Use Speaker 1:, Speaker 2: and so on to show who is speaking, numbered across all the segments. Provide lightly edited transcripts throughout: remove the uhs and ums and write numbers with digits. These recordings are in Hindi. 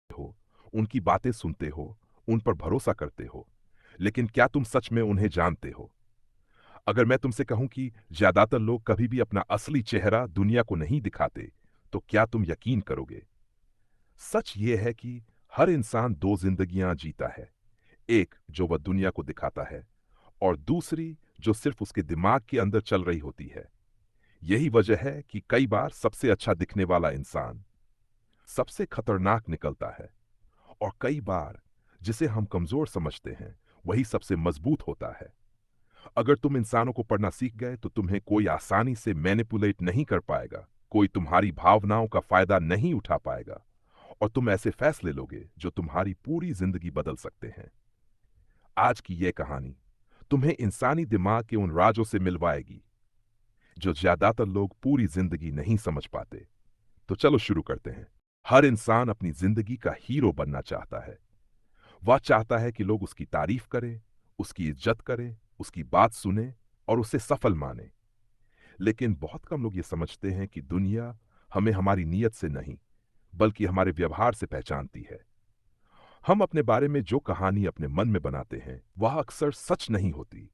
Speaker 1: हो, उनकी बातें सुनते हो, उन पर भरोसा करते हो, लेकिन क्या तुम सच में उन्हें जानते हो? अगर मैं तुमसे कहूं कि ज्यादातर लोग कभी भी अपना असली चेहरा दुनिया को नहीं दिखाते, तो क्या तुम यकीन करोगे? सच ये है कि हर इंसान दो जिंदगियां जीता है, एक जो वह दुनिया को दिखाता है और दूसरी जो सिर्फ उसके दिमाग के अंदर चल रही होती है। यही वजह है कि कई बार सबसे अच्छा दिखने वाला इंसान सबसे खतरनाक निकलता है, और कई बार जिसे हम कमजोर समझते हैं वही सबसे मजबूत होता है। अगर तुम इंसानों को पढ़ना सीख गए तो तुम्हें कोई आसानी से मैनिपुलेट नहीं कर पाएगा, कोई तुम्हारी भावनाओं का फायदा नहीं उठा पाएगा, और तुम ऐसे फैसले लोगे जो तुम्हारी पूरी जिंदगी बदल सकते हैं। आज की यह कहानी तुम्हें इंसानी दिमाग के उन राजों से मिलवाएगी जो ज्यादातर लोग पूरी जिंदगी नहीं समझ पाते। तो चलो शुरू करते हैं। हर इंसान अपनी जिंदगी का हीरो बनना चाहता है। वह चाहता है कि लोग उसकी तारीफ करें, उसकी इज्जत करें, उसकी बात सुने और उसे सफल माने। लेकिन बहुत कम लोग ये समझते हैं कि दुनिया हमें हमारी नीयत से नहीं, बल्कि हमारे व्यवहार से पहचानती है। हम अपने बारे में जो कहानी अपने मन में बनाते हैं वह अक्सर सच नहीं होती।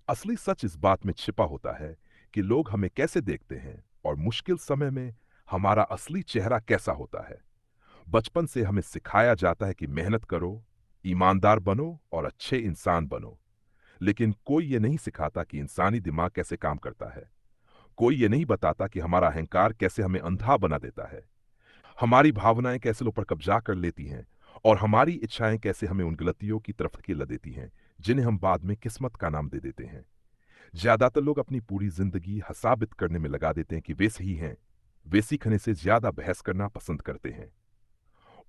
Speaker 1: असली सच इस बात में छिपा होता है कि लोग हमें कैसे देखते हैं और मुश्किल समय में हमारा असली चेहरा कैसा होता है। बचपन से हमें सिखाया जाता है कि मेहनत करो, ईमानदार बनो और अच्छे इंसान बनो। लेकिन कोई ये नहीं सिखाता कि इंसानी दिमाग कैसे काम करता है। कोई ये नहीं बताता कि हमारा अहंकार कैसे हमें अंधा बना देता है, हमारी भावनाएं कैसे लोग पर कब्जा कर लेती हैं, और हमारी इच्छाएं कैसे हमें उन गलतियों की तरफ धकेल देती हैं जिन्हें हम बाद में किस्मत का नाम दे देते हैं। ज्यादातर लोग अपनी पूरी जिंदगी साबित करने में लगा देते हैं कि वे सही हैं। वे सीखने से ज्यादा बहस करना पसंद करते हैं।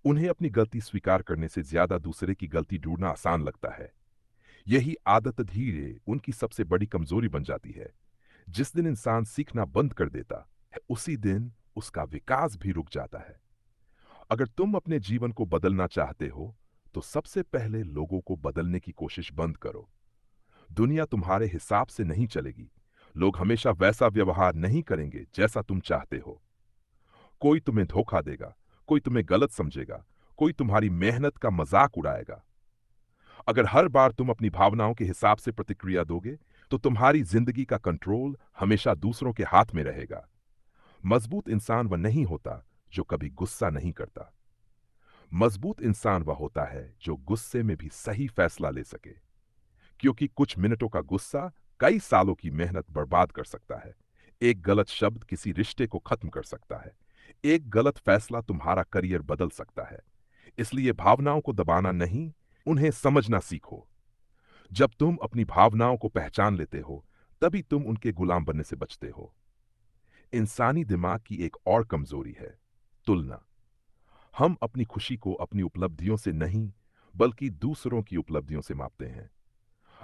Speaker 1: उन्हें अपनी गलती स्वीकार करने से ज्यादा दूसरे की गलती ढूंढना आसान लगता है। यही आदत धीरे उनकी सबसे बड़ी कमजोरी बन जाती है। जिस दिन इंसान सीखना बंद कर देता है उसी दिन उसका विकास भी रुक जाता है। अगर तुम अपने जीवन को बदलना चाहते हो तो सबसे पहले लोगों को बदलने की कोशिश बंद करो। दुनिया तुम्हारे हिसाब से नहीं चलेगी। लोग हमेशा वैसा व्यवहार नहीं करेंगे जैसा तुम चाहते हो। कोई तुम्हें धोखा देगा, कोई तुम्हें गलत समझेगा, कोई तुम्हारी मेहनत का मजाक उड़ाएगा। अगर हर बार तुम अपनी भावनाओं के हिसाब से प्रतिक्रिया दोगे तो तुम्हारी जिंदगी का कंट्रोल हमेशा दूसरों के हाथ में रहेगा। मजबूत इंसान वह नहीं होता जो कभी गुस्सा नहीं करता। मजबूत इंसान वह होता है जो गुस्से में भी सही फैसला ले सके, क्योंकि कुछ मिनटों का गुस्सा कई सालों की मेहनत बर्बाद कर सकता है। एक गलत शब्द किसी रिश्ते को खत्म कर सकता है। एक गलत फैसला तुम्हारा करियर बदल सकता है। इसलिए भावनाओं को दबाना नहीं, उन्हें समझना सीखो। जब तुम अपनी भावनाओं को पहचान लेते हो तभी तुम उनके गुलाम बनने से बचते हो। इंसानी दिमाग की एक और कमजोरी है तुलना। हम अपनी खुशी को अपनी उपलब्धियों से नहीं, बल्कि दूसरों की उपलब्धियों से मापते हैं।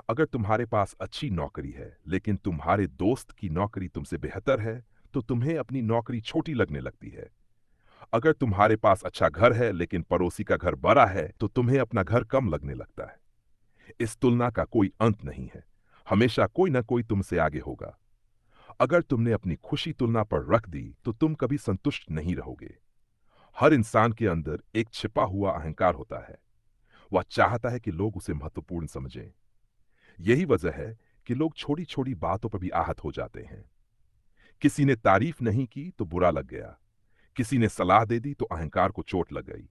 Speaker 1: अगर तुम्हारे पास अच्छी नौकरी है लेकिन तुम्हारे दोस्त की नौकरी तुमसे बेहतर है तो तुम्हें अपनी नौकरी छोटी लगने लगती है। अगर तुम्हारे पास अच्छा घर है लेकिन पड़ोसी का घर बड़ा है तो तुम्हें अपना घर कम लगने लगता है। इस तुलना का कोई अंत नहीं है। हमेशा कोई ना कोई तुमसे आगे होगा। अगर तुमने अपनी खुशी तुलना पर रख दी तो तुम कभी संतुष्ट नहीं रहोगे। हर इंसान के अंदर एक छिपा हुआ अहंकार होता है। वह चाहता है कि लोग उसे महत्वपूर्ण समझें। यही वजह है कि लोग छोटी छोटी बातों पर भी आहत हो जाते हैं। किसी ने तारीफ नहीं की तो बुरा लग गया। किसी ने सलाह दे दी तो अहंकार को चोट लग गई।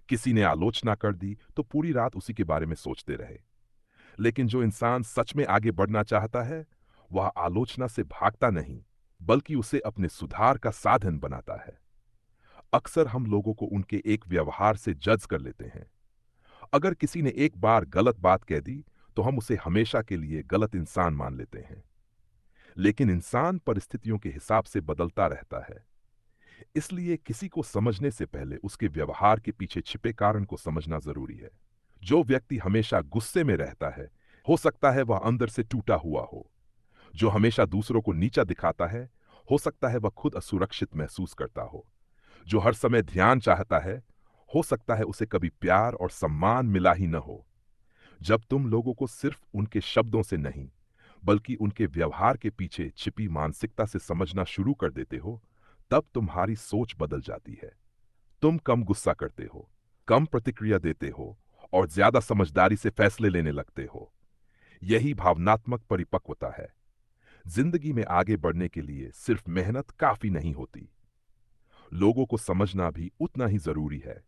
Speaker 1: किसी ने आलोचना कर दी तो पूरी रात उसी के बारे में सोचते रहे। लेकिन जो इंसान सच में आगे बढ़ना चाहता है वह आलोचना से भागता नहीं, बल्कि उसे अपने सुधार का साधन बनाता है। अक्सर हम लोगों को उनके एक व्यवहार से जज कर लेते हैं। अगर किसी ने एक बार गलत बात कह दी तो हम उसे हमेशा के लिए गलत इंसान मान लेते हैं। लेकिन इंसान परिस्थितियों के हिसाब से बदलता रहता है। इसलिए किसी को समझने से पहले उसके व्यवहार के पीछे छिपे कारण को समझना जरूरी है। जो व्यक्ति हमेशा गुस्से में रहता है हो सकता है वह अंदर से टूटा हुआ हो। जो हमेशा दूसरों को नीचा दिखाता है हो सकता है वह खुद असुरक्षित महसूस करता हो। जो हर समय ध्यान चाहता है हो सकता है उसे कभी प्यार और सम्मान मिला ही न हो। जब तुम लोगों को सिर्फ उनके शब्दों से नहीं, बल्कि उनके व्यवहार के पीछे छिपी मानसिकता से समझना शुरू कर देते हो तब तुम्हारी सोच बदल जाती है। तुम कम गुस्सा करते हो, कम प्रतिक्रिया देते हो और ज्यादा समझदारी से फैसले लेने लगते हो। यही भावनात्मक परिपक्वता है। जिंदगी में आगे बढ़ने के लिए सिर्फ मेहनत काफी नहीं होती, लोगों को समझना भी उतना ही जरूरी है,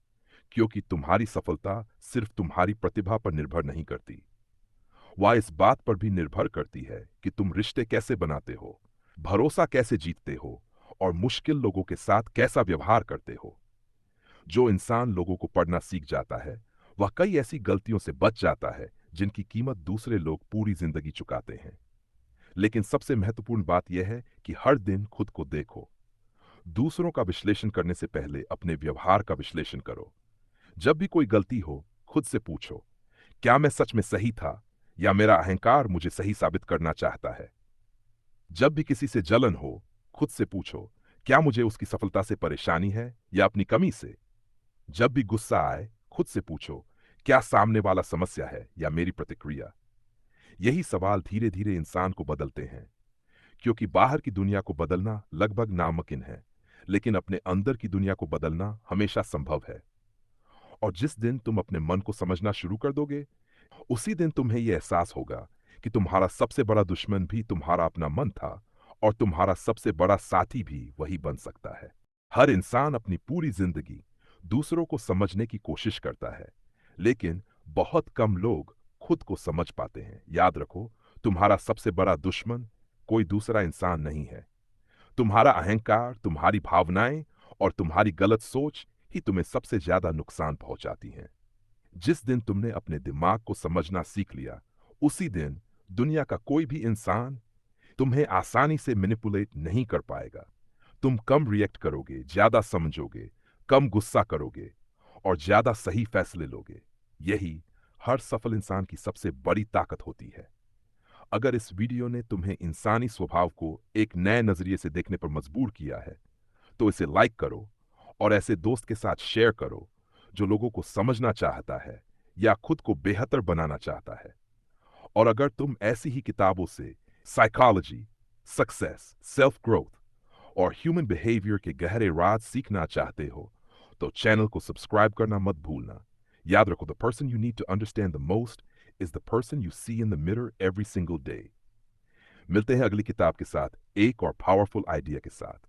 Speaker 1: क्योंकि तुम्हारी सफलता सिर्फ तुम्हारी प्रतिभा पर निर्भर नहीं करती, वह इस बात पर भी निर्भर करती है कि तुम रिश्ते कैसे बनाते हो, भरोसा कैसे जीतते हो और मुश्किल लोगों के साथ कैसा व्यवहार करते हो। जो इंसान लोगों को पढ़ना सीख जाता है, वह कई ऐसी गलतियों से बच जाता है जिनकी कीमत दूसरे लोग पूरी जिंदगी चुकाते हैं। लेकिन सबसे महत्वपूर्ण बात यह है कि हर दिन खुद को देखो। दूसरों का विश्लेषण करने से पहले अपने व्यवहार का विश्लेषण करो। जब भी कोई गलती हो, खुद से पूछो, क्या मैं सच में सही था या मेरा अहंकार मुझे सही साबित करना चाहता है। जब भी किसी से जलन हो, खुद से पूछो, क्या मुझे उसकी सफलता से परेशानी है या अपनी कमी से। जब भी गुस्सा आए, खुद से पूछो, क्या सामने वाला समस्या है या मेरी प्रतिक्रिया। यही सवाल धीरे धीरे इंसान को बदलते हैं, क्योंकि बाहर की दुनिया को बदलना लगभग नामुमकिन है, लेकिन अपने अंदर की दुनिया को बदलना हमेशा संभव है। और जिस दिन तुम अपने मन को समझना शुरू कर दोगे, उसी दिन तुम्हें यह एहसास होगा कि तुम्हारा सबसे बड़ा दुश्मन भी तुम्हारा अपना मन था और तुम्हारा सबसे बड़ा साथी भी वही बन सकता है। हर इंसान अपनी पूरी जिंदगी दूसरों को समझने की कोशिश करता है, लेकिन बहुत कम लोग खुद को समझ पाते हैं। याद रखो, तुम्हारा सबसे बड़ा दुश्मन कोई दूसरा इंसान नहीं है। तुम्हारा अहंकार, तुम्हारी भावनाएं और तुम्हारी गलत सोच ही तुम्हें सबसे ज्यादा नुकसान पहुंचाती हैं। जिस दिन तुमने अपने दिमाग को समझना सीख लिया, उसी दिन दुनिया का कोई भी इंसान तुम्हें आसानी से मैनिपुलेट नहीं कर पाएगा। तुम कम रिएक्ट करोगे, ज्यादा समझोगे, कम गुस्सा करोगे और ज्यादा सही फैसले लोगे। यही हर सफल इंसान की सबसे बड़ी ताकत होती है। अगर इस वीडियो ने तुम्हें इंसानी स्वभाव को एक नए नजरिए से देखने पर मजबूर किया है, तो इसे लाइक करो और ऐसे दोस्त के साथ शेयर करो जो लोगों को समझना चाहता है या खुद को बेहतर बनाना चाहता है। और अगर तुम ऐसी ही किताबों से साइकोलॉजी, सक्सेस, सेल्फ ग्रोथ और ह्यूमन बिहेवियर के गहरे राज सीखना चाहते हो, तो चैनल को सब्सक्राइब करना मत भूलना। याद रखो, the person you need to understand the most is the person you see in the mirror every single day. मिलते हैं अगली किताब के साथ, एक और पावरफुल आइडिया के साथ।